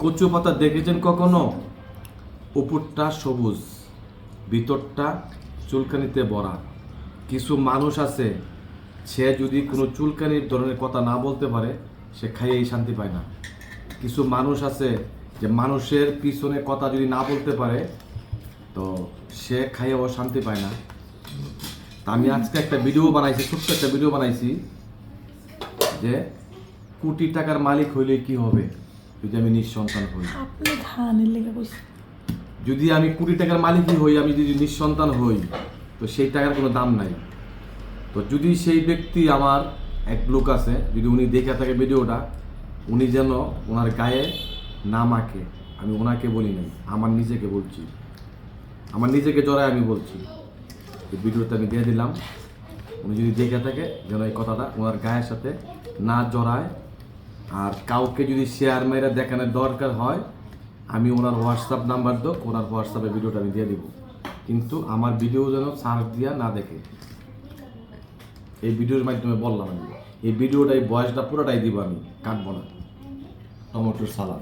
কচু পাতা দেখেছেন কখনো? উপরটা সবুজ, ভিতরটা চুলকানিতে ভরা। কিছু মানুষ আছে, সে যদি কোনো চুলকানির ধরনের কথা না বলতে পারে, সে খাইয়েই শান্তি পায় না। কিছু মানুষ আছে যে মানুষের পিছনে কথা যদি না বলতে পারে, তো সে খাইয়েও শান্তি পায় না। তা আমি আজকে একটা ভিডিও বানাইছি, ছোট্ট একটা ভিডিও বানাইছি যে কোটি টাকার মালিক হইলে কি হবে যদি আমি নিঃসন্তান হই। আপনি ধানের লেগে বসে যদি আমি কোটি টাকার মালিকই হই, আমি যদি নিঃসন্তান হই, তো সেই টাকার কোনো দাম নাই। তো যদি সেই ব্যক্তি, আমার এক লোক আছে, যদি উনি দেখে থাকে ভিডিওটা, উনি যেন ওনার গায়ে না মাখে। আমি ওনাকে বলি নাই, আমার নিজেকে বলছি, আমার নিজেকে জড়ায় আমি বলছি। এই ভিডিওতে আমি দিয়ে দিলাম, উনি যদি দেখে থাকে যেন এই কথাটা ওনার গায়ের সাথে না জড়ায়। আর কাউকে যদি শেয়ার মেরে দেখানোর দরকার হয়, আমি ওনার হোয়াটসঅ্যাপ নাম্বার দেবো, ওনার হোয়াটসঅ্যাপে ভিডিওটা আমি দিয়ে দিব। কিন্তু আমার ভিডিও যেন সার্চ দিয়া না দেখে। এই ভিডিওর মাধ্যমে বললাম আমি, এই ভিডিওটা, এই বয়সটা পুরোটাই দিব, আমি কাটবো না। টমেটোর সালাদ।